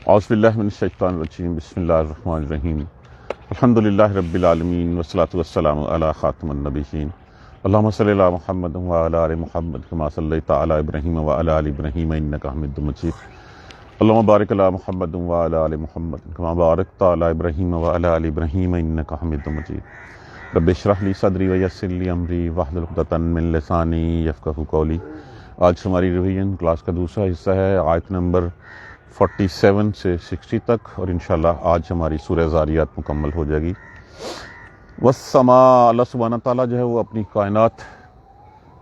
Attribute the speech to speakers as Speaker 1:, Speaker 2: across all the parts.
Speaker 1: اعوذ باللہ من الشیطان الرجیم بسم اللہ الرحمن الرحیم الحمدللہ رب العالمین والصلاة والسلام علی خاتم النبیین اللہم صلی علی محمد وعلی آل محمد کما صلیت علی ابراہیم وعلی آل ابراہیم انک حمید مجید اللہم بارک علی محمد وعلی آل محمد کما بارکت علی ابراہیم وعلی آل ابراہیم انک حمید مجید رب اشرح لی صدری ویسر لی امری واحلل عقدۃ من لسانی یفقہوا قولی۔ آج ہماری ریویژن کلاس کا دوسرا حصہ ہے، آیت نمبر 47 سے 60 تک، اور انشاءاللہ آج ہماری سورہ ذاریات مکمل ہو جائے گی۔ والسماء، اللہ سبحانہ تعالیٰ جو ہے وہ اپنی کائنات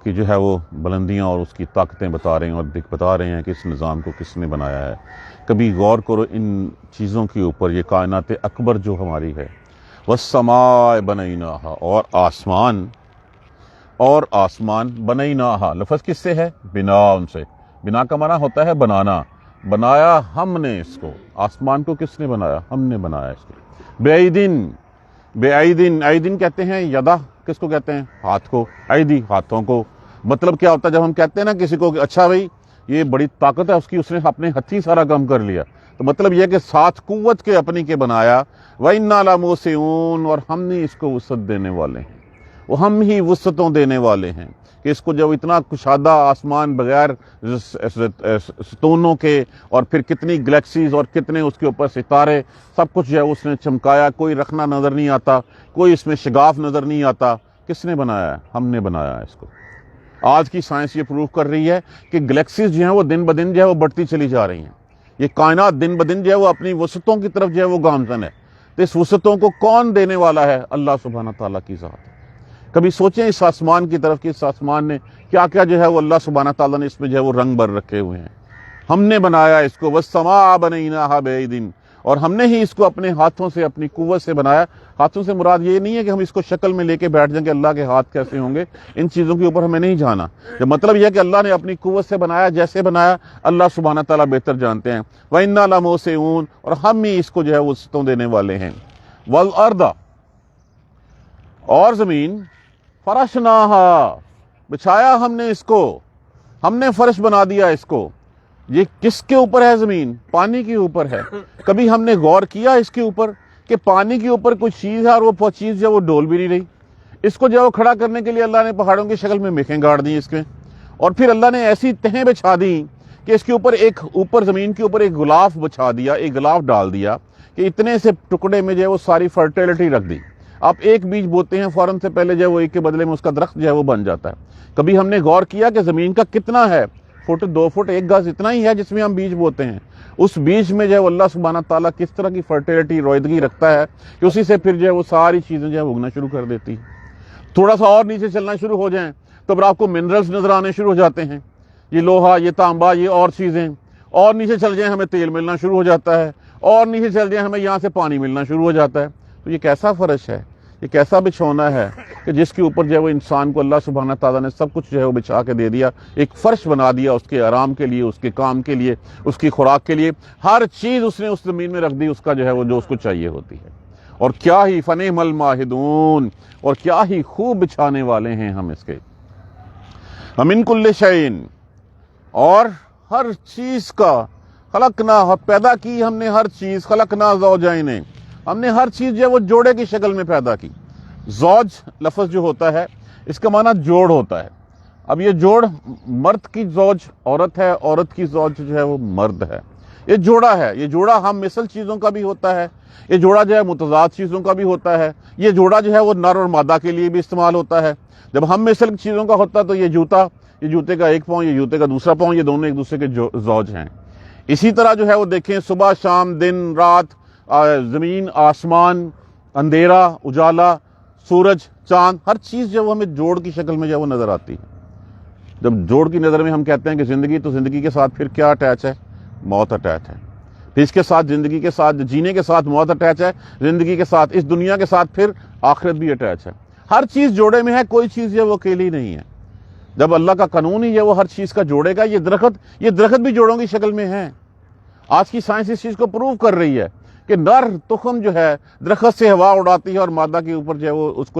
Speaker 1: کی جو ہے وہ بلندیاں اور اس کی طاقتیں بتا رہے ہیں، اور بتا رہے ہیں کہ اس نظام کو کس نے بنایا ہے۔ کبھی غور کرو ان چیزوں کے اوپر، یہ کائنات اکبر جو ہماری ہے۔ والسماء بنیناہا، اور آسمان بنیناہا، لفظ کس سے ہے؟ بنا سے۔ بنا کا معنی ہوتا ہے بنانا، بنایا ہم نے اس کو۔ آسمان کو کس نے بنایا؟ ہم نے بنایا اس کو۔ بے ایدن کہتے ہیں یدا، کس کو کہتے ہیں؟ ہاتھ کو۔ ایدی، ہاتھوں کو۔ مطلب کیا ہوتا ہے جب ہم کہتے ہیں نا کسی کو کہ اچھا بھائی یہ بڑی طاقت ہے اس نے اپنے ہتھی سارا کام کر لیا، تو مطلب یہ کہ ساتھ قوت کے اپنی کے بنایا۔ وَإِنَّا لَمُوسِعُونَ، اور ہم نے اس کو وسعت دینے والے ہیں، وہ ہم ہی وسعتوں دینے والے ہیں کہ اس کو جب اتنا کشادہ آسمان بغیر ستونوں کے، اور پھر کتنی گلیکسیز اور کتنے اس کے اوپر ستارے، سب کچھ جو ہے اس نے چمکایا، کوئی رکھنا نظر نہیں آتا، کوئی اس میں شگاف نظر نہیں آتا۔ کس نے بنایا ہے؟ ہم نے بنایا ہے اس کو۔ آج کی سائنس یہ پروف کر رہی ہے کہ گلیکسیز جو ہیں وہ دن بدن جو ہے وہ بڑھتی چلی جا رہی ہیں، یہ کائنات دن بدن جو ہے وہ اپنی وسعتوں کی طرف جو ہے وہ گامزن ہے۔ تو اس وسعتوں کو کون دینے والا ہے؟ اللہ سبحانہ تعالیٰ کی ذات ہے۔ کبھی سوچیں اس آسمان کی طرف کہ اس آسمان نے کیا کیا جو ہے وہ اللہ سبحانہ تعالیٰ نے اس میں جو ہے وہ رنگ بر رکھے ہوئے ہیں۔ ہم نے بنایا اس کو۔ والسماء بنیناہا بِأَیْدٍ، اور ہم نے ہی اس کو اپنے ہاتھوں سے، اپنی قوت سے بنایا۔ ہاتھوں سے مراد یہ نہیں ہے کہ ہم اس کو شکل میں لے کے بیٹھ جائیں کہ اللہ کے ہاتھ کیسے ہوں گے، ان چیزوں کے اوپر ہمیں نہیں جانا۔ مطلب یہ ہے کہ اللہ نے اپنی قوت سے بنایا، جیسے بنایا اللہ سبحانہ تعالیٰ بہتر جانتے ہیں۔ وَإِنَّا لَمُوسِعُونَ، اور ہم ہی اس کو جو ہے وسعتوں دینے والے ہیں۔ وَالْأَرْضَ، اور زمین، فرشناہا، بچھایا ہم نے اس کو، ہم نے فرش بنا دیا اس کو۔ یہ کس کے اوپر ہے زمین؟ پانی کے اوپر ہے۔ کبھی ہم نے غور کیا اس کے اوپر کہ پانی کے اوپر کوئی چیز ہے اور وہ چیز جو ہے وہ ڈول بھی نہیں رہی؟ اس کو جو ہے وہ کھڑا کرنے کے لیے اللہ نے پہاڑوں کی شکل میں میخیں گاڑ دی اس میں، اور پھر اللہ نے ایسی تہیں بچھا دی کہ اس کے اوپر زمین کے اوپر ایک غلاف بچھا دیا، ایک غلاف ڈال دیا کہ اتنے سے ٹکڑے میں جو ہے وہ ساری فرٹیلٹی رکھ دی۔ آپ ایک بیج بوتے ہیں، فوراً سے پہلے جو ہے وہ ایک کے بدلے میں اس کا درخت جو ہے وہ بن جاتا ہے۔ کبھی ہم نے غور کیا کہ زمین کا کتنا ہے؟ فٹ، 2 فٹ، 1 گز، اتنا ہی ہے جس میں ہم بیج بوتے ہیں۔ اس بیج میں جو ہے اللہ سبحانہ تعالیٰ کس طرح کی فرٹیلٹی، رویدگی رکھتا ہے کہ اسی سے پھر جو ہے وہ ساری چیزیں جو ہے اگنا شروع کر دیتی ہیں۔ تھوڑا سا اور نیچے چلنا شروع ہو جائیں تو پھر آپ کو منرلز نظر آنے شروع ہو جاتے ہیں، یہ لوہا، یہ تانبا، یہ اور چیزیں۔ اور نیچے چل جائیں ہمیں تیل ملنا شروع ہو جاتا ہے، اور نیچے چل جائیں ہمیں یہاں سے پانی ملنا شروع ہو جاتا ہے۔ تو یہ کیسا فرش ہے، یہ کیسا بچھونا ہے کہ جس کے اوپر جو ہے وہ انسان کو اللہ سبحانہ تعالیٰ نے سب کچھ جو ہے وہ بچھا کے دے دیا، ایک فرش بنا دیا اس کے آرام کے لیے، اس کے کام کے لیے، اس کی خوراک کے لیے، ہر چیز اس نے اس زمین میں رکھ دی، اس کا جو ہے وہ جو اس کو چاہیے ہوتی ہے۔ اور کیا ہی فنعم الماہدون، اور کیا ہی خوب بچھانے والے ہیں ہم اس کے۔ ومن کل شیء، اور ہر چیز کا، خلقنا، پیدا کی ہم نے ہر چیز، خلقنا زوجین، ہم نے ہر چیز جو ہے وہ جوڑے کی شکل میں پیدا کی۔ زوج لفظ جو ہوتا ہے اس کا معنی جوڑ ہوتا ہے۔ اب یہ جوڑ، مرد کی زوج عورت ہے، عورت کی زوج جو ہے وہ مرد ہے، یہ جوڑا ہے۔ یہ جوڑا ہم مثل چیزوں کا بھی ہوتا ہے، یہ جوڑا جو ہے متضاد چیزوں کا بھی ہوتا ہے، یہ جوڑا جو ہے وہ نر اور مادہ کے لیے بھی استعمال ہوتا ہے۔ جب ہم مثل چیزوں کا ہوتا ہے تو یہ جوتے کا ایک پاؤں، یہ جوتے کا دوسرا پاؤں، یہ دونوں ایک دوسرے کے زوج ہیں۔ اسی طرح جو ہے وہ دیکھیں، صبح شام، دن رات، زمین آسمان، اندھیرا اجالا، سورج چاند، ہر چیز جو ہے وہ ہمیں جوڑ کی شکل میں جو ہے وہ نظر آتی ہے۔ جب جوڑ کی نظر میں ہم کہتے ہیں کہ زندگی، تو زندگی کے ساتھ پھر کیا اٹیچ ہے؟ موت اٹیچ ہے۔ پھر اس کے ساتھ، زندگی کے ساتھ، جینے کے ساتھ موت اٹیچ ہے، زندگی کے ساتھ اس دنیا کے ساتھ پھر آخرت بھی اٹیچ ہے۔ ہر چیز جوڑے میں ہے، کوئی چیز جو ہے وہ اکیلی نہیں ہے۔ جب اللہ کا قانون ہی ہے وہ ہر چیز کا جوڑے گا۔ یہ درخت بھی جوڑوں کی شکل میں ہے۔ آج کی سائنس اس چیز کو پروو کر رہی ہے کہ نر تخم جو ہے درخت سے ہوا اڑاتی ہے اور مادہ کے اوپر جو ہے وہ اس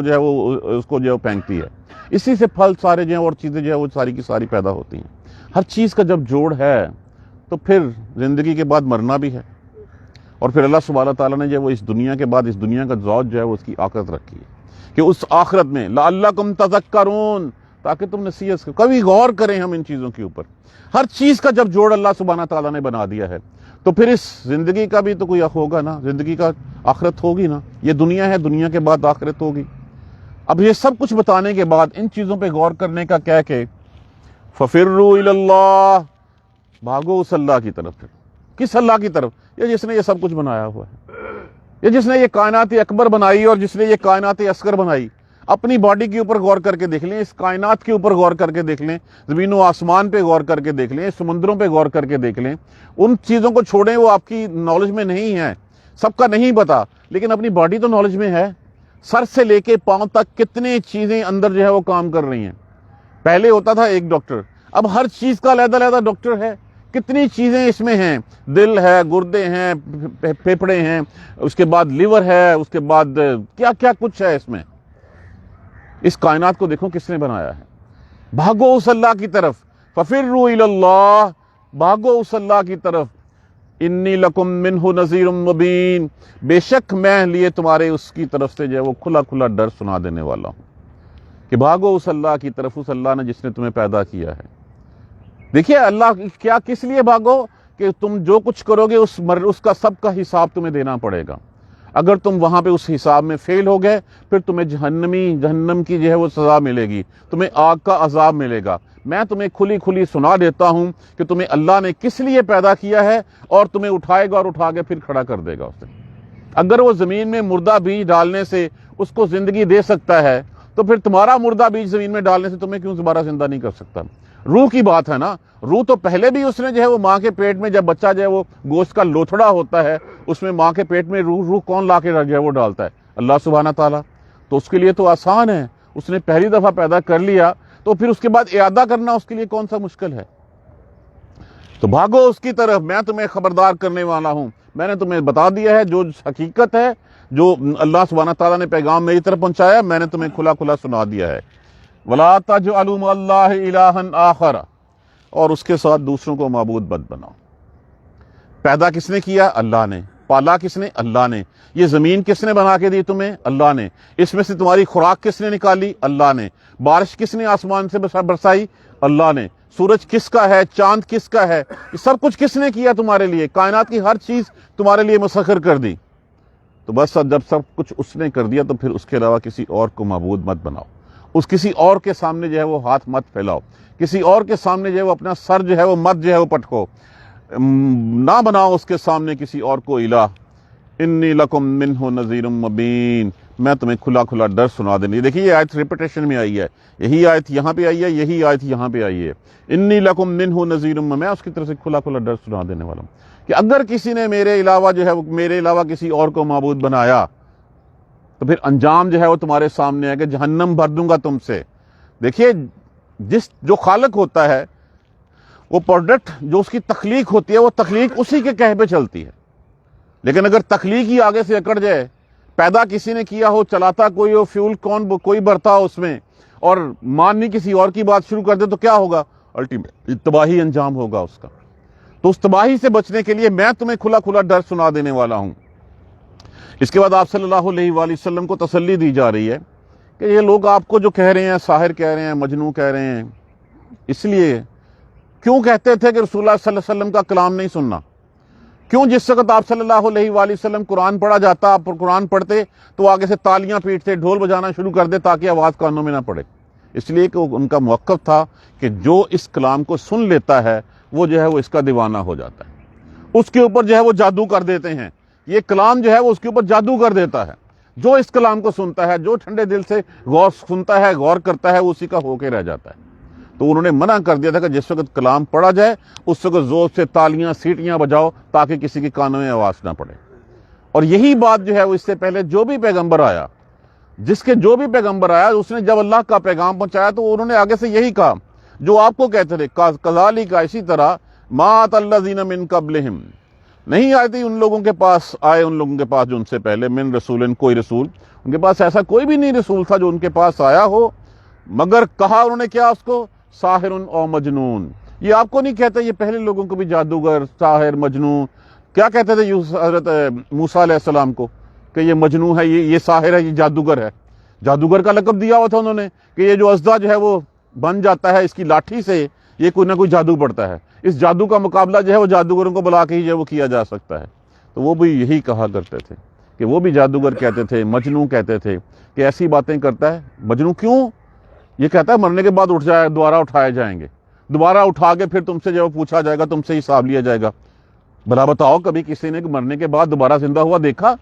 Speaker 1: کو جو ہے پھینکتی ہے، اسی سے پھل سارے جو ہیں اور چیزیں جو ہے وہ ساری کی ساری پیدا ہوتی ہیں۔ ہر چیز کا جب جوڑ ہے تو پھر زندگی کے بعد مرنا بھی ہے، اور پھر اللہ سبحانہ تعالیٰ نے جو وہ اس دنیا کے بعد اس دنیا کا زوج جو ہے وہ اس کی آخرت رکھی ہے کہ اس آخرت میں لعلکم تذکرون، تاکہ تم نصیحت کرو، کبھی غور کریں ہم ان چیزوں کے اوپر۔ ہر چیز کا جب جوڑ اللہ سبحانہ تعالیٰ نے بنا دیا ہے تو پھر اس زندگی کا بھی تو کوئی ہوگا نا، زندگی کا آخرت ہوگی نا، یہ دنیا ہے، دنیا کے بعد آخرت ہوگی۔ اب یہ سب کچھ بتانے کے بعد ان چیزوں پہ غور کرنے کا کہہ کے ففروا الی اللہ، بھاگو اس اللہ کی طرف۔ پھر کس اللہ کی طرف؟ یہ جس نے یہ سب کچھ بنایا ہوا ہے، یہ جس نے یہ کائنات اکبر بنائی اور جس نے یہ کائنات اصغر بنائی۔ اپنی باڈی کے اوپر غور کر کے دیکھ لیں، اس کائنات کے اوپر غور کر کے دیکھ لیں، زمین و آسمان پہ غور کر کے دیکھ لیں، سمندروں پہ غور کر کے دیکھ لیں۔ ان چیزوں کو چھوڑیں، وہ آپ کی نالج میں نہیں ہے، سب کا نہیں پتا، لیکن اپنی باڈی تو نالج میں ہے۔ سر سے لے کے پاؤں تک کتنے چیزیں اندر جو ہے وہ کام کر رہی ہیں۔ پہلے ہوتا تھا ایک ڈاکٹر، اب ہر چیز کا علیحدہ علیحدہ ڈاکٹر ہے۔ کتنی چیزیں اس میں ہیں، دل ہے، گردے ہیں، پھیپھڑے ہیں، اس کے بعد لیور ہے، اس کے بعد کیا کیا کچھ ہے اس میں۔ اس کائنات کو دیکھو کس نے بنایا ہے۔ بھاگو اس اللہ کی طرف، ففروا الی اللہ، بھاگو اس اللہ کی طرف۔ انی لکم منہ نذیر مبین، بے شک میں لیے تمہارے اس کی طرف سے جو ہے وہ کھلا کھلا ڈر سنا دینے والا ہوں کہ بھاگو اس اللہ کی طرف، اس اللہ نے جس نے تمہیں پیدا کیا ہے۔ دیکھیے اللہ کیا کس لیے بھاگو کہ تم جو کچھ کرو گے اس کا سب کا حساب تمہیں دینا پڑے گا۔ اگر تم وہاں پہ اس حساب میں فیل ہو گئے پھر تمہیں جہنم کی جو ہے وہ سزا ملے گی، تمہیں آگ کا عذاب ملے گا۔ میں تمہیں کھلی کھلی سنا دیتا ہوں کہ تمہیں اللہ نے کس لیے پیدا کیا ہے اور تمہیں اٹھائے گا اور اٹھا کے پھر کھڑا کر دے گا اسے۔ اگر وہ زمین میں مردہ بیج ڈالنے سے اس کو زندگی دے سکتا ہے تو پھر تمہارا مردہ بیج زمین میں ڈالنے سے تمہیں کیوں دوبارہ زندہ نہیں کر سکتا؟ روح کی بات ہے نا، روح تو پہلے بھی اس نے جو ہے وہ ماں کے پیٹ میں، جب بچہ جو ہے وہ گوشت کا لوتھڑا ہوتا ہے اس میں ماں کے پیٹ میں روح کون لا کے جو ہے وہ ڈالتا ہے؟ اللہ سبحانہ تعالیٰ۔ تو اس کے لیے تو آسان ہے، اس نے پہلی دفعہ پیدا کر لیا تو پھر اس کے بعد اعادہ کرنا اس کے لیے کون سا مشکل ہے؟ تو بھاگو اس کی طرف، میں تمہیں خبردار کرنے والا ہوں۔ میں نے تمہیں بتا دیا ہے جو حقیقت ہے، جو اللہ سبحانہ تعالیٰ نے پیغام میری طرف پہنچایا، میں نے تمہیں کھلا کھلا سنا دیا ہے۔ وَلَا تَجْعَلُوا مَعَ اللَّهِ إِلَٰهًا آخَرَ، اور اس کے ساتھ دوسروں کو معبود مت بناؤ۔ پیدا کس نے کیا؟ اللہ نے۔ پالا کس نے؟ اللہ نے۔ یہ زمین کس نے بنا کے دی تمہیں؟ اللہ نے۔ اس میں سے تمہاری خوراک کس نے نکالی؟ اللہ نے۔ بارش کس نے آسمان سے برسائی؟ اللہ نے۔ سورج کس کا ہے؟ چاند کس کا ہے؟ یہ سب کچھ کس نے کیا تمہارے لیے؟ کائنات کی ہر چیز تمہارے لیے مسخر کر دی۔ تو بس جب سب کچھ اس نے کر دیا تو پھر اس کے علاوہ کسی اور کو معبود مت بناؤ، اس کسی اور کے سامنے جو ہے وہ ہاتھ مت پھیلاؤ، کسی اور کے سامنے جو ہے وہ اپنا سر جو ہے وہ مت جو ہے وہ پٹکو، نہ بناؤ اس کے سامنے کسی اور کو الہ۔ انی لکم منہ نذیر مبین، میں تمہیں کھلا کھلا ڈر سنا دینے۔ دیکھیے یہ آیت ریپیٹیشن میں آئی ہے، یہی آیت یہاں پہ آئی ہے، یہی آیت یہاں پہ آئی ہے۔ انی لکم منہ نذیر، میں اس کی طرف سے کھلا کھلا ڈر سنا دینے والا ہوں کہ اگر کسی نے میرے علاوہ جو ہے میرے علاوہ کسی اور کو معبود بنایا تو پھر انجام جو ہے وہ تمہارے سامنے ہے کہ جہنم بھر دوں گا تم سے۔ دیکھیے جو خالق ہوتا ہے وہ پروڈکٹ جو اس کی تخلیق ہوتی ہے وہ تخلیق اسی کے کہے پہ چلتی ہے، لیکن اگر تخلیق ہی آگے سے اکڑ جائے، پیدا کسی نے کیا ہو، چلاتا کوئی ہو، فیول کوئی بھرتا ہو اس میں، اور ماننی کسی اور کی بات شروع کر دے تو کیا ہوگا؟ الٹیمیٹ تباہی انجام ہوگا اس کا۔ تو اس تباہی سے بچنے کے لیے میں تمہیں کھلا کھلا ڈر سنا دینے والا ہوں۔ اس کے بعد آپ صلی اللہ علیہ وآلہ وسلم کو تسلی دی جا رہی ہے کہ یہ لوگ آپ کو جو کہہ رہے ہیں، ساحر کہہ رہے ہیں، مجنون کہہ رہے ہیں، اس لیے کیوں کہتے تھے کہ رسول اللہ صلی اللہ علیہ وسلم کا کلام نہیں سننا؟ کیوں جس وقت آپ صلی اللہ علیہ وآلہ وسلم قرآن پڑھا جاتا، آپ قرآن پڑھتے تو آگے سے تالیاں پیٹتے، ڈھول بجانا شروع کر دے تاکہ آواز کانوں میں نہ پڑے؟ اس لیے کہ ان کا موقف تھا کہ جو اس کلام کو سن لیتا ہے وہ جو ہے وہ اس کا دیوانہ ہو جاتا ہے، اس کے اوپر جو ہے وہ جادو کر دیتے ہیں۔ یہ کلام جو ہے وہ اس کے اوپر جادو کر دیتا ہے۔ جو اس کلام کو سنتا ہے، جو ٹھنڈے دل سے غور سنتا ہے، غور کرتا ہے، وہ اسی کا ہو کے رہ جاتا ہے۔ تو انہوں نے منع کر دیا تھا کہ جس وقت کلام پڑھا جائے اس وقت زور سے تالیاں سیٹیاں بجاؤ تاکہ کسی کے کانوں میں آواز نہ پڑے۔ اور یہی بات جو ہے وہ اس سے پہلے جو بھی پیغمبر آیا، اس نے جب اللہ کا پیغام پہنچایا تو انہوں نے آگے سے یہی کہا جو آپ کو کہتے تھے، کذالک، اسی طرح ما ات الذین من قبلہم، نہیں آئی تھی ان لوگوں کے پاس جو ان سے پہلے، من رسول، کوئی رسول، ان کے پاس ایسا کوئی بھی نہیں رسول تھا جو ان کے پاس آیا ہو، مگر کہا انہوں نے کیا اس کو؟ ساحر او مجنون۔ یہ آپ کو نہیں کہتے، یہ پہلے لوگوں کو بھی جادوگر، ساحر، مجنون، کیا کہتے تھے حضرت موسیٰ علیہ السلام کو کہ یہ مجنون ہے، یہ ساحر ہے، یہ جادوگر ہے. جادوگر کا لقب دیا ہوا تھا انہوں نے کہ یہ جو اژدھا جو ہے وہ بن جاتا ہے، اس کی لاٹھی سے یہ کوئی نہ کوئی جادو پڑتا ہے. اس جادو کا مقابلہ جو ہے وہ جادوگروں کو بلا کے ہی جو ہے وہ کیا جا سکتا ہے. تو وہ بھی یہی کہا کرتے تھے کہ وہ بھی جادوگر کہتے تھے، مجنون کہتے تھے کہ ایسی باتیں کرتا ہے. مجنون کیوں؟ یہ کہتا ہے مرنے کے بعد اٹھ جائے، دوبارہ اٹھائے جائیں گے، دوبارہ اٹھا کے پھر تم سے جو پوچھا جائے گا، تم سے حساب لیا جائے گا. بھلا بتاؤ کبھی کسی نے مرنے کے بعد دوبارہ زندہ ہوا دیکھا؟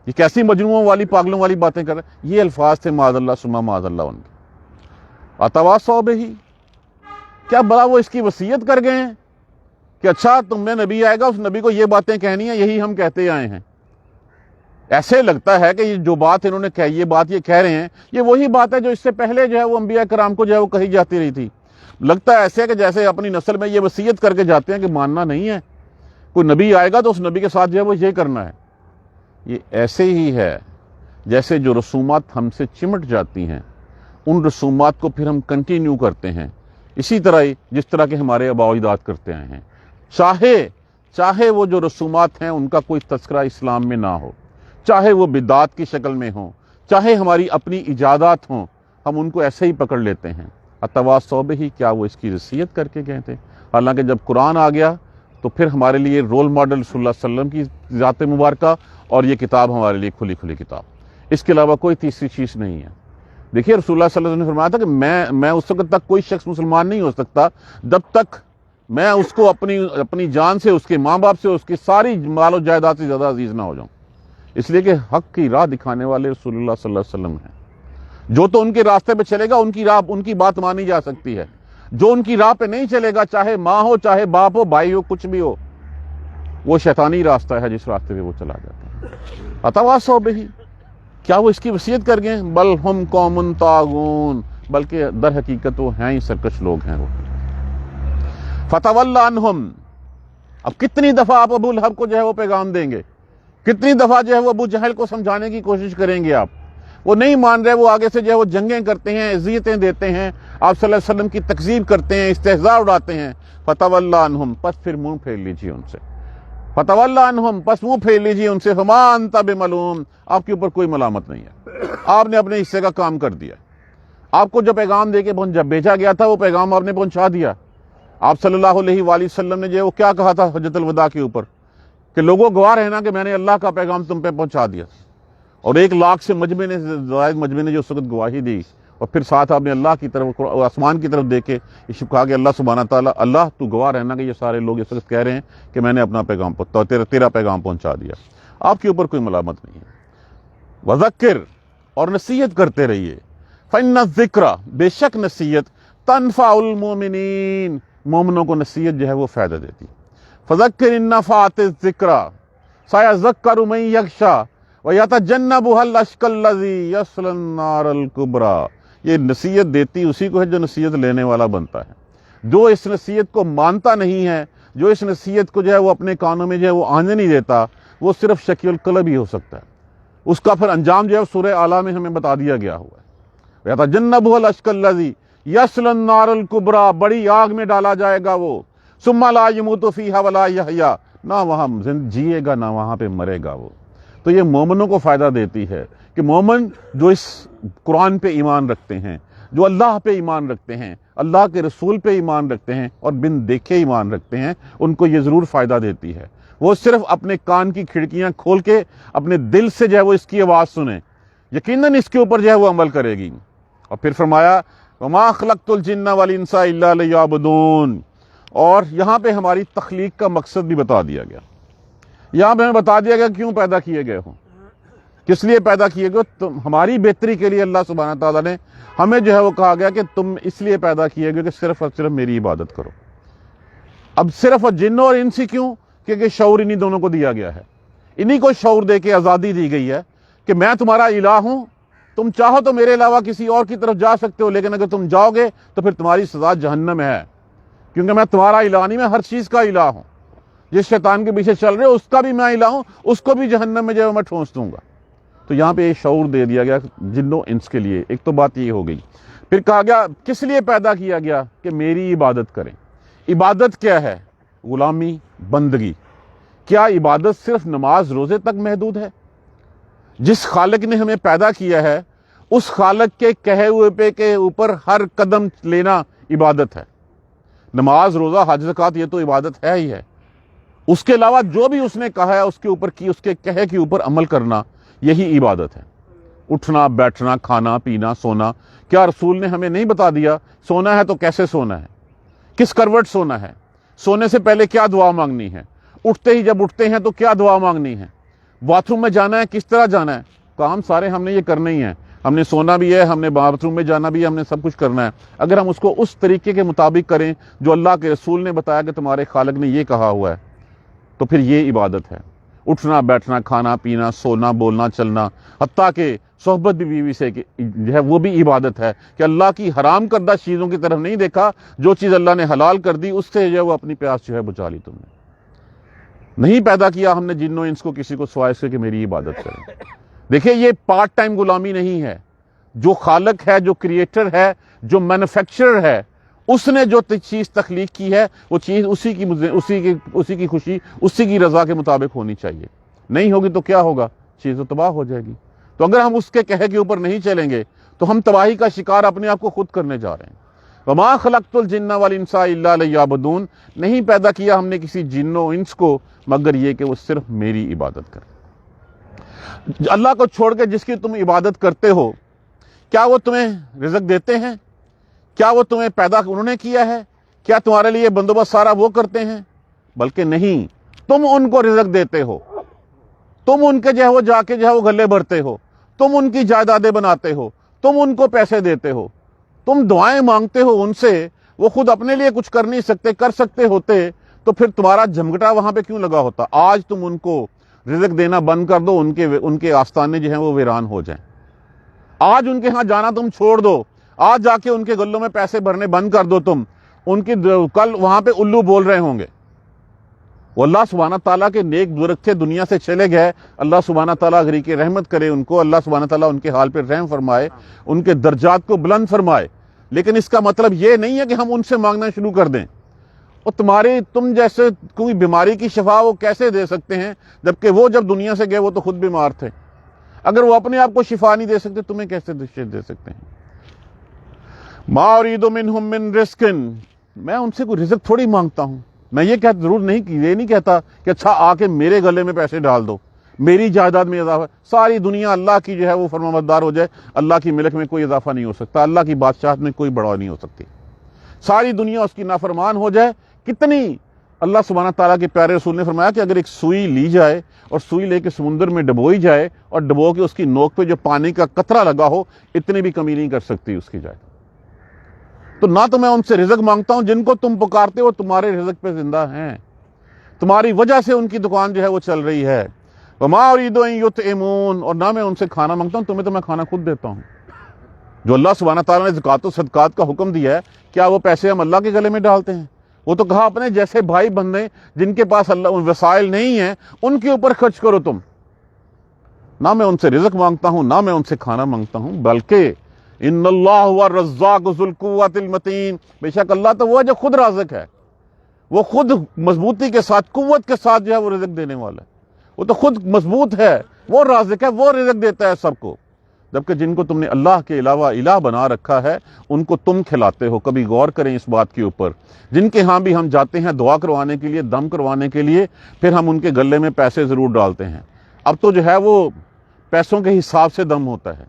Speaker 1: یہ کیسی مجنوؤں والی پاگلوں والی باتیں کر رہے ہیں. یہ الفاظ تھے معاذ اللہ ثم معاذ اللہ ان کے. اتواصوا بہ، کیا بڑا وہ اس کی وصیت کر گئے ہیں کہ اچھا تم میں نبی آئے گا، اس نبی کو یہ باتیں کہنی ہیں، یہی ہم کہتے آئے ہیں. ایسے لگتا ہے کہ یہ جو بات انہوں نے کہی، یہ بات یہ کہہ رہے ہیں، یہ وہی بات ہے جو اس سے پہلے جو ہے وہ انبیاء کرام کو جو ہے وہ کہی جاتی رہی تھی. لگتا ہے ایسے کہ جیسے اپنی نسل میں یہ وصیت کر کے جاتے ہیں کہ ماننا نہیں ہے، کوئی نبی آئے گا تو اس نبی کے ساتھ جو ہے وہ یہ کرنا ہے. یہ ایسے ہی ہے جیسے جو رسومات ہم سے چمٹ جاتی ہیں، ان رسومات کو پھر ہم کنٹینیو کرتے ہیں، اسی طرح ہی جس طرح کے ہمارے آباء و اجداد کرتے آئے ہیں. چاہے وہ جو رسومات ہیں ان کا کوئی تذکرہ اسلام میں نہ ہو، چاہے وہ بدعات کی شکل میں ہوں، چاہے ہماری اپنی ایجادات ہوں، ہم ان کو ایسے ہی پکڑ لیتے ہیں. اتواصوا بہ، کیا وہ اس کی وصیت کر کے گئے تھے؟ حالانکہ جب قرآن آ گیا تو پھر ہمارے لیے رول ماڈل صلی اللہ علیہ وسلم کی ذات مبارکہ، اور یہ کتاب ہمارے لیے کھلی کتاب، اس کے علاوہ کوئی تیسری چیز نہیں ہے. دیکھیے رسول اللہ صلی اللہ علیہ وسلم نے فرمایا تھا کہ میں اس وقت تک کوئی شخص مسلمان نہیں ہو سکتا جب تک میں اس کو اپنی جان سے، اس کے ماں باپ سے، اس کی ساری مال و جائیداد سے زیادہ عزیز نہ ہو جاؤں. اس لیے کہ حق کی راہ دکھانے والے رسول اللہ صلی اللہ علیہ وسلم ہیں. جو تو ان کے راستے پہ چلے گا ان کی بات مانی جا سکتی ہے. جو ان کی راہ پہ نہیں چلے گا، چاہے ماں ہو، چاہے باپ ہو، بھائی ہو، کچھ بھی ہو، وہ شیطانی راستہ ہے جس راستے پہ وہ چلا جاتا ہے. اتواصوا بہ، کیا وہ اس کی وصیت کر گئے؟ بل ہم قوم طاغون، بلکہ در حقیقت وہ ہیں ہی سرکش لوگ ہیں. وہ فتول عنہم، اب کتنی دفعہ آپ ابو لہب کو جو ہے وہ پیغام دیں گے، کتنی دفعہ جو ہے وہ ابو جہل کو سمجھانے کی کوشش کریں گے آپ؟ وہ نہیں مان رہے، وہ آگے سے جو ہے وہ جنگیں کرتے ہیں، اذیتیں دیتے ہیں، آپ صلی اللہ علیہ وسلم کی تکذیب کرتے ہیں، استہزاء اڑاتے ہیں. فتول عنہم، پس پھر منہ پھیر لیجیے ان سے. فتول عنہم، پس منہ پھیر لیجیے ان سے. فما انت بملوم، آپ کے اوپر کوئی ملامت نہیں ہے، آپ نے اپنے حصے کا کام کر دیا. آپ کو جو پیغام دے کے جب بھیجا گیا تھا وہ پیغام آپ نے پہنچا دیا. آپ صلی اللہ علیہ وآلہ وسلم نے جو ہے وہ کیا کہا تھا حجۃ الوداع کے اوپر کہ لوگوں گواہ رہنا کہ میں نے اللہ کا پیغام تم پہ پہنچا دیا. اور 1 لاکھ سے زائد مجمع نے جو اس وقت گواہی دی، اور پھر ساتھ آپ نے اللہ کی طرف، آسمان کی طرف دیکھ کے کہا کہ اللہ سبحانہ تعالیٰ، اللہ تو گواہ رہنا کہ یہ سارے لوگ اس وقت کہہ رہے ہیں کہ میں نے اپنا پیغام تیرا پیغام پہنچا دیا. آپ کے اوپر کوئی ملامت نہیں ہے. وذکر، اور نصیحت کرتے رہیے. فإن الذکر، بے شک نصیحت، تنفع المؤمنین، مومنوں کو نصیحت جو ہے وہ فائدہ دیتی. فذکر ان نفعت الذکر سیذکر من یخشی ویتجنبها الاشقی الذی یصلی النار الکبری. یہ نصیحت دیتی اسی کو ہے جو نصیحت لینے والا بنتا ہے. جو اس نصیحت کو مانتا نہیں ہے، جو اس نصیحت کو جو ہے وہ اپنے کانوں میں جو ہے وہ آنے نہیں دیتا، وہ صرف شقی القلب ہی ہو سکتا ہے. اس کا پھر انجام جو ہے سورہ اعلیٰ میں ہمیں بتا دیا گیا ہوا ہے. ویتجنبها الاشقی الذی یصلی النار الکبری، بڑی آگ میں ڈالا جائے گا وہ. ثم لا یموت فیہا ولا یحیا، نہ وہاں جیے گا نہ وہاں پہ مرے گا وہ. تو یہ مومنوں کو فائدہ دیتی ہے کہ مومن جو اس قرآن پہ ایمان رکھتے ہیں، جو اللہ پہ ایمان رکھتے ہیں، اللہ کے رسول پہ ایمان رکھتے ہیں، اور بن دیکھے ایمان رکھتے ہیں، ان کو یہ ضرور فائدہ دیتی ہے. وہ صرف اپنے کان کی کھڑکیاں کھول کے اپنے دل سے جو ہے وہ اس کی آواز سنیں، یقیناً اس کے اوپر جو ہے وہ عمل کرے گی. اور پھر فرمایا وما خلقت الجن والانس الا لیعبدون، اور یہاں پہ ہماری تخلیق کا مقصد بھی بتا دیا گیا. یہاں پہ ہمیں بتا دیا گیا کیوں پیدا کیے گئے ہوں، کس لیے پیدا کیے گئے. تو ہماری بہتری کے لیے اللہ سبحانہ تعالیٰ نے ہمیں جو ہے وہ کہا گیا کہ تم اس لیے پیدا کیے گئے کہ صرف اور صرف میری عبادت کرو. اب صرف جنوں اور انسی کیوں؟ کیونکہ شعور انہی دونوں کو دیا گیا ہے. انہی کو شعور دے کے آزادی دی گئی ہے کہ میں تمہارا الہ ہوں، تم چاہو تو میرے علاوہ کسی اور کی طرف جا سکتے ہو، لیکن اگر تم جاؤ گے تو پھر تمہاری سزا جہنم ہے، کیونکہ میں تمہارا الہ نہیں، میں ہر چیز کا الہ ہوں. جس شیطان کے پیچھے چل رہے ہو اس کا بھی میں الہ ہوں، اس کو بھی جہنم میں جو ہے میں ٹھونس دوں گا. تو یہاں پہ یہ شعور دے دیا گیا جنوں انس کے لیے. ایک تو بات یہ ہو گئی. پھر کہا گیا کس لیے پیدا کیا گیا کہ میری عبادت کریں. عبادت کیا ہے؟ غلامی، بندگی. کیا عبادت صرف نماز روزے تک محدود ہے؟ جس خالق نے ہمیں پیدا کیا ہے اس خالق کے کہے ہوئے پہ کے اوپر ہر قدم لینا عبادت ہے۔ نماز روزہ حج زکوٰۃ یہ تو عبادت ہے ہی ہے، اس کے علاوہ جو بھی اس نے کہا ہے اس کے اوپر کی اس کے کہے کے اوپر عمل کرنا یہی عبادت ہے۔ اٹھنا بیٹھنا کھانا پینا سونا، کیا رسول نے ہمیں نہیں بتا دیا سونا ہے تو کیسے سونا ہے، کس کروٹ سونا ہے، سونے سے پہلے کیا دعا مانگنی ہے، اٹھتے ہی جب اٹھتے ہیں تو کیا دعا مانگنی ہے، باتھ روم میں جانا ہے کس طرح جانا ہے، کام سارے ہم نے یہ کرنے ہی ہیں، ہم نے سونا بھی ہے، ہم نے باتھ روم میں جانا بھی ہے، ہم نے سب کچھ کرنا ہے۔ اگر ہم اس کو اس طریقے کے مطابق کریں جو اللہ کے رسول نے بتایا کہ تمہارے خالق نے یہ کہا ہوا ہے تو پھر یہ عبادت ہے۔ اٹھنا بیٹھنا کھانا پینا سونا بولنا چلنا، حتیٰ کہ صحبت بھی بیوی سے جو ہے وہ بھی عبادت ہے کہ اللہ کی حرام کردہ چیزوں کی طرف نہیں دیکھا، جو چیز اللہ نے حلال کر دی اس سے جو ہے وہ اپنی پیاس جو ہے بچا لی۔ تم نے نہیں پیدا کیا ہم نے جن و انس کو کسی کو سوائے اس کے کہ میری عبادت کریں۔ دیکھیں یہ پارٹ ٹائم غلامی نہیں ہے، جو خالق ہے، جو کریٹر ہے، جو مینوفیکچرر ہے، اس نے جو چیز تخلیق کی ہے وہ چیز اسی کی خوشی اسی کی رضا کے مطابق ہونی چاہیے، نہیں ہوگی تو کیا ہوگا؟ چیز تو تباہ ہو جائے گی۔ تو اگر ہم اس کے کہے کے اوپر نہیں چلیں گے تو ہم تباہی کا شکار اپنے آپ کو خود کرنے جا رہے ہیں۔ وَمَا خَلَقْتُ الْجِنَّ وَالْإِنسَ إِلَّا لِيَعْبُدُونَ، نہیں پیدا کیا ہم نے کسی جن و انس کو مگر یہ کہ وہ صرف میری عبادت کریں۔ اللہ کو چھوڑ کے جس کی تم عبادت کرتے ہو، کیا وہ تمہیں رزق دیتے ہیں؟ کیا وہ تمہیں پیدا انہوں نے کیا ہے؟ کیا تمہارے لیے بندوبست سارا وہ کرتے ہیں؟ بلکہ نہیں، تم ان کو رزق دیتے ہو، تم ان کے جو ہے وہ جا کے جو ہے وہ گلے بھرتے ہو، تم ان کی جائیدادیں بناتے ہو، تم ان کو پیسے دیتے ہو، تم دعائیں مانگتے ہو ان سے، وہ خود اپنے لیے کچھ کر نہیں سکتے، کر سکتے ہوتے تو پھر تمہارا جھمگٹا وہاں پہ کیوں لگا ہوتا؟ آج تم ان کو رزق دینا بند کر دو، ان کے آستانے جو ہیں وہ ویران ہو جائیں۔ آج ان کے ہاں جانا تم چھوڑ دو، آج جا کے ان کے گلوں میں پیسے بھرنے بند کر دو تم، ان کی کل وہاں پہ الو بول رہے ہوں گے۔ وہ اللہ سبحانہ تعالیٰ کے نیک بزرگ تھے، دنیا سے چلے گئے، اللہ سبحانہ تعالیٰ غریق رحمت کرے ان کو، اللہ سبحانہ تعالیٰ ان کے حال پہ رحم فرمائے، ان کے درجات کو بلند فرمائے، لیکن اس کا مطلب یہ نہیں ہے کہ ہم ان سے مانگنا شروع کر دیں۔ اور تم جیسے کوئی بیماری کی شفا وہ کیسے دے سکتے ہیں جبکہ وہ جب دنیا سے گئے وہ تو خود بیمار تھے؟ اگر وہ اپنے آپ کو شفا نہیں دے سکتے تمہیں کیسے دے سکتے ہیں؟ ما اريد منهم من رزق، میں ان سے کوئی رزق تھوڑی مانگتا ہوں۔ میں یہ نہیں کہتا کہ اچھا آ کے میرے گلے میں پیسے ڈال دو، میری جائیداد میں اضافہ، ساری دنیا اللہ کی جو ہے وہ فرمانبردار ہو جائے، اللہ کی ملک میں کوئی اضافہ نہیں ہو سکتا، اللہ کی بادشاہت میں کوئی بڑھائی نہیں ہو سکتی، ساری دنیا اس کی نافرمان ہو جائے۔ کتنی اللہ سبحانہ تعالیٰ کے پیارے رسول نے فرمایا کہ اگر ایک سوئی لی جائے اور سوئی لے کے سمندر میں ڈبوئی جائے اور ڈبو کے اس کی نوک پہ جو پانی کا قطرہ لگا ہو، اتنی بھی کمی نہیں کر سکتی اس کی جائے۔ تو نہ تو میں ان سے رزق مانگتا ہوں، جن کو تم پکارتے ہو تمہارے رزق پہ زندہ ہیں، تمہاری وجہ سے ان کی دکان جو ہے وہ چل رہی ہے۔ وما اريد ان يطعمون، اور نہ میں ان سے کھانا مانگتا ہوں، تمہیں تو میں کھانا خود دیتا ہوں۔ جو اللہ سبحانہ تعالیٰ نے زکوٰۃ و صدقات کا حکم دیا ہے، کیا وہ پیسے ہم اللہ کے گلے میں ڈالتے ہیں؟ وہ تو کہا اپنے جیسے بھائی بندے جن کے پاس اللہ وسائل نہیں ہیں ان کے اوپر خرچ کرو تم۔ نہ میں ان سے رزق مانگتا ہوں، نہ میں ان سے کھانا مانگتا ہوں، بلکہ ان اللہ هو الرزاق ذو القوۃ المتین، بے شک اللہ تو وہ ہے جو خود رازق ہے، وہ خود مضبوطی کے ساتھ قوت کے ساتھ جو ہے وہ رزق دینے والا ہے، وہ تو خود مضبوط ہے، وہ رازق ہے، وہ رزق دیتا ہے سب کو۔ جبکہ جن کو تم نے اللہ کے علاوہ الہ بنا رکھا ہے ان کو تم کھلاتے ہو۔ کبھی غور کریں اس بات کے اوپر، جن کے ہاں بھی ہم جاتے ہیں دعا کروانے کے لیے، دم کروانے کے لیے، پھر ہم ان کے گلے میں پیسے ضرور ڈالتے ہیں۔ اب تو جو ہے وہ پیسوں کے حساب سے دم ہوتا ہے۔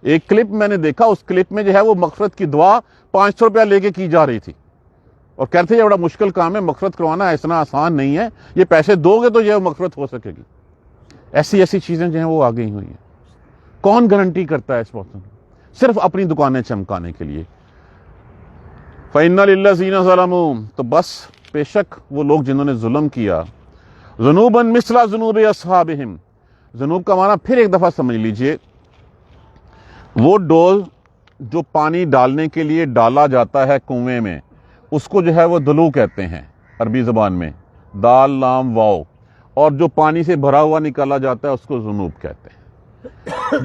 Speaker 1: ایک کلپ میں نے دیکھا، اس کلپ میں جو ہے وہ مغفرت کی دعا 500 روپیہ لے کے کی جا رہی تھی، اور کہتے ہیں یہ بڑا مشکل کام ہے، مغفرت کروانا اتنا آسان نہیں ہے، یہ پیسے دو گے تو یہ مغفرت ہو سکے گی۔ ایسی چیزیں جو ہیں وہ آ گئی ہوئی ہیں۔ کون گارنٹی کرتا ہے اس وقت؟ صرف اپنی دکانیں چمکانے کے لیے۔ فَإِنَّ لِلَّذِينَ ظَلَمُوا، تو بس بے شک وہ لوگ جنہوں نے ظلم کیا، ذُنُوبًا مِثْلَ ذُنُوبِ أَصْحَابِهِمْ، ذنوب کا معنی پھر ایک دفعہ سمجھ لیجئے، وہ ڈول جو پانی ڈالنے کے لیے ڈالا جاتا ہے کنویں میں، اس کو جو ہے وہ دلو کہتے ہیں عربی زبان میں، دال لام واو، اور جو پانی سے بھرا ہوا نکالا جاتا ہے اس کو ذنوب کہتے ہیں۔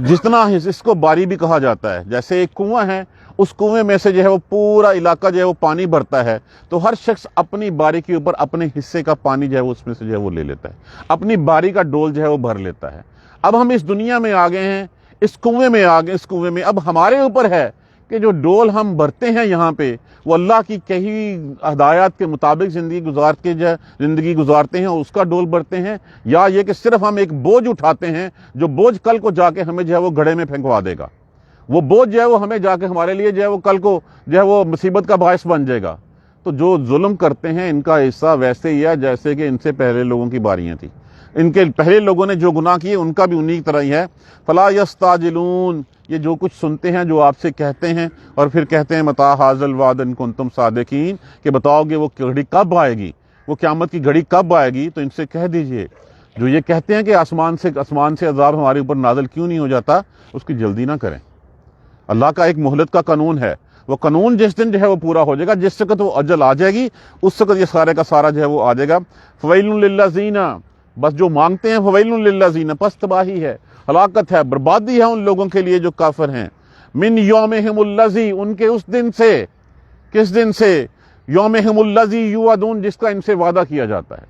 Speaker 1: جتنا اس کو باری بھی کہا جاتا ہے، جیسے ایک کنواں ہے اس کنویں میں سے جو ہے وہ پورا علاقہ جو ہے وہ پانی بھرتا ہے، تو ہر شخص اپنی باری کے اوپر اپنے حصے کا پانی جو ہے وہ اس میں سے جو ہے وہ لے لیتا ہے، اپنی باری کا ڈول جو ہے وہ بھر لیتا ہے۔ اب ہم اس دنیا میں آ گئے ہیں، اس کنویں میں آ گئے، اس کنویں میں اب ہمارے اوپر ہے کہ جو ڈول ہم بھرتے ہیں یہاں پہ وہ اللہ کی کہی ہدایات کے مطابق زندگی گزارتے ہیں اور اس کا ڈول بھرتے ہیں، یا یہ کہ صرف ہم ایک بوجھ اٹھاتے ہیں جو بوجھ کل کو جا کے ہمیں جو ہے وہ گڑھے میں پھینکوا دے گا، وہ بوجھ جو ہے وہ ہمیں جا کے ہمارے لیے جو ہے وہ کل کو جو ہے وہ مصیبت کا باعث بن جائے گا۔ تو جو ظلم کرتے ہیں ان کا حصہ ویسے ہی ہے جیسے کہ ان سے پہلے لوگوں کی باریاں تھیں، ان کے پہلے لوگوں نے جو گناہ کیے ان کا بھی انہی کی طرح ہی ہے۔ فلا یستعجلون، یہ جو کچھ سنتے ہیں جو آپ سے کہتے ہیں اور پھر کہتے ہیں متى ھذا الوعد ان کنتم صادقین، کہ بتاؤ گے وہ گھڑی کب آئے گی، وہ قیامت کی گھڑی کب آئے گی، تو ان سے کہہ دیجئے جو یہ کہتے ہیں کہ آسمان سے عذاب ہمارے اوپر نازل کیوں نہیں ہو جاتا، اس کی جلدی نہ کریں۔ اللہ کا ایک مہلت کا قانون ہے، وہ قانون جس دن جو ہے وہ پورا ہو جائے گا، جس وقت وہ اجل آ جائے گی اس وقت یہ سارے کا سارا جو ہے وہ آ جائے گا۔ فویل للذین، بس جو مانگتے ہیں فویل للذین، پس تباہی ہے، ہلاکت ہے، بربادی ہے ان لوگوں کے لیے جو کافر ہیں، من یومہم الذی، ان کے اس دن سے، کس دن سے، یومہم الذی یوعدون، جس کا ان سے وعدہ کیا جاتا ہے،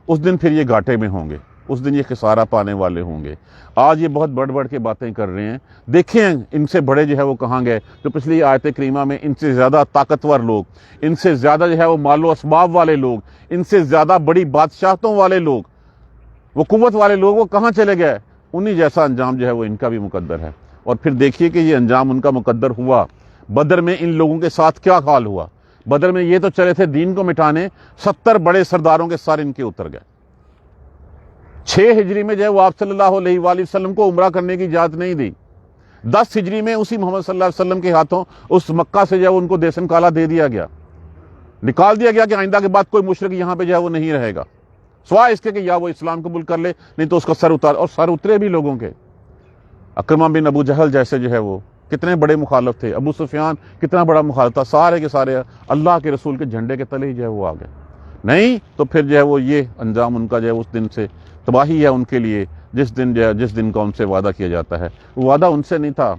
Speaker 1: اس دن پھر یہ گھاٹے میں ہوں گے، اس دن یہ خسارہ پانے والے ہوں گے۔ آج یہ بہت بڑھ کے باتیں کر رہے ہیں، دیکھیں ان سے بڑے جو ہے وہ کہاں گئے، جو پچھلی آیت کریمہ میں ان سے زیادہ طاقتور لوگ، ان سے زیادہ جو ہے وہ مال و اسباب والے لوگ، ان سے زیادہ بڑی بادشاہتوں والے لوگ، وہ قوت والے لوگ، وہ کہاں چلے گئے؟ انہی جیسا انجام جو ہے وہ ان کا بھی مقدر ہے۔ اور پھر دیکھیے کہ یہ انجام ان کا مقدر ہوا، بدر میں ان لوگوں کے ساتھ کیا حال ہوا۔ بدر میں یہ تو چلے تھے دین کو مٹانے، 70 بڑے سرداروں کے سر ان کے اتر گئے۔ 6 ہجری میں جو ہے وہ آپ صلی اللہ علیہ وآلہ وسلم کو عمرہ کرنے کی اجازت نہیں دی، 10 ہجری میں اسی محمد صلی اللہ علیہ وسلم کے ہاتھوں اس مکہ سے جو ہے ان کو دیسن کالا دے دیا گیا، نکال دیا گیا کہ آئندہ کے بعد کوئی مشرک یہاں پہ جو ہے وہ نہیں رہے گا، سوائے اس کے کہ یا وہ اسلام قبول کر لے، نہیں تو اس کا سر اتار، اور سر اترے بھی لوگوں کے۔ اکرمہ بن ابو جہل جیسے جو ہے وہ کتنے بڑے مخالف تھے، ابو سفیان کتنا بڑا مخالف تھا، سارے کے سارے اللہ کے رسول کے جھنڈے کے تلے ہی جو ہے وہ آ گئے۔ نہیں تو پھر جو ہے وہ یہ انجام ان کا جو ہے اس دن سے تباہی ہے ان کے لیے، جس دن کا ان سے وعدہ کیا جاتا ہے۔ وہ وعدہ ان سے نہیں تھا،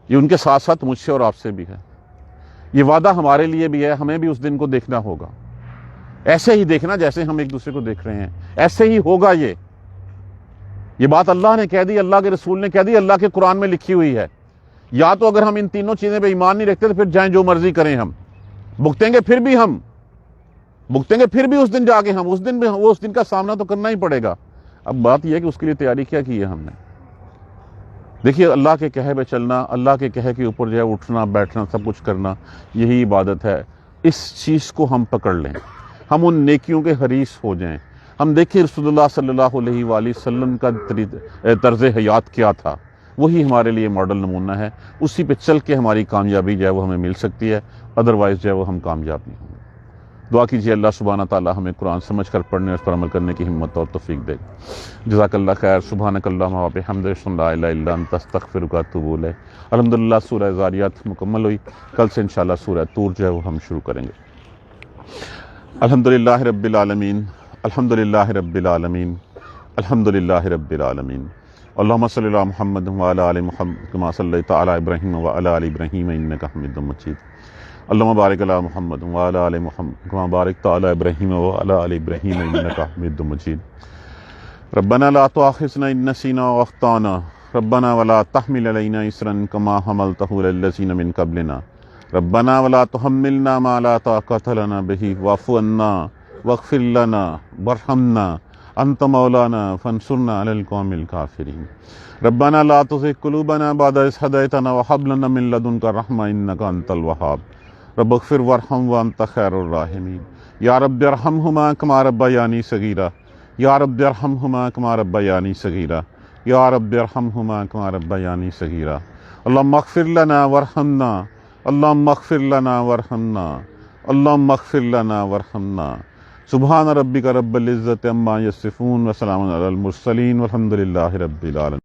Speaker 1: یہ ان کے ساتھ ساتھ مجھ سے اور آپ سے بھی ہے، یہ وعدہ ہمارے لیے بھی ہے، ہمیں بھی اس دن کو دیکھنا ہوگا، ایسے ہی دیکھنا جیسے ہم ایک دوسرے کو دیکھ رہے ہیں، ایسے ہی ہوگا۔ یہ بات اللہ نے کہہ دی، اللہ کے رسول نے کہہ دی، اللہ کے قرآن میں لکھی ہوئی ہے۔ یا تو اگر ہم ان تینوں چیزیں پہ ایمان نہیں رکھتے تو پھر جائیں جو مرضی کریں، ہم بھگتیں گے، پھر بھی اس دن جا کے ہم اس دن کا سامنا تو کرنا ہی پڑے گا۔ اب بات یہ ہے کہ اس کے لیے تیاری کیا کی ہے ہم نے۔ دیکھیے اللہ کے کہے پہ چلنا، اللہ کے کہے کے اوپر جو ہے اٹھنا بیٹھنا سب کچھ کرنا، یہی عبادت ہے۔ اس چیز کو ہم پکڑ لیں، ہم ان نیکیوں کے حریص ہو جائیں۔ ہم دیکھیں رسول اللہ صلی اللہ علیہ وآلہ وسلم کا طرز حیات کیا تھا، وہی ہمارے لیے ماڈل نمونہ ہے، اسی پہ چل کے ہماری کامیابی جو ہے وہ ہمیں مل سکتی ہے، ادروائز جو ہے وہ ہم کامیاب نہیں ہوں گے۔ دعا کیجیے اللہ سبحانہ تعالی ہمیں قرآن سمجھ کر پڑھنے اور اس پر عمل کرنے کی ہمت اور توفیق دے۔ جزاک اللہ خیر۔ سبحانک اللہم و بحمدک، لا الہ الا انت، استغفرک و اتوب الیک۔ الحمدللہ سورہ ذاریات مکمل ہوئی، کل سے انشاءاللہ سورہ طور جو ہے وہ ہم شروع کریں گے۔ الحمدللہ رب العالمین، الحمدللہ رب العالمین، الحمدللہ رب العالمین۔ اللہم صلی علی محمد وعلی آل محمد کما صلیت علی ابراہیم وعلی آل ابراہیم انک حمید مجید۔ اللہم بارک علی محمد وعلی آل محمد کما بارکت علی ابراہیم وعلی آل ابراہیم انک حمید مجید۔ ربنا لا تؤاخذنا ان نسینا واخطانا، ربنا ولا تحمل علینا اصرا کما حملتہ علی الذین من قبلنا، ربنا ولا تحملنا ما لا طاقۃ لنا به واعف عنا واغفر لنا وارحمنا انت مولانا فانصرنا علی القوم الکافرین۔ ربنا لا تزغ قلوبنا بعد اذ ہدیتنا وہب لنا من لدنک رحمۃ انک انت الوہاب۔ رب اغفر وارحم وانت خیر الراحمین۔ یا رب ارحمہما کما ربیانی صغیرا، یا رب ارحمہما کما ربیانی صغیرا، یا رب ارحمہما کما ربیانی صغیرا۔ اللہم اغفر لنا وارحمنا، اللہم اغفر لنا وارحمنا، اللہم اغفر لنا وارحمنا۔ سبحان ربک رب العزت عما یصفون وسلام علی المرسلین والحمد للہ رب العالمین۔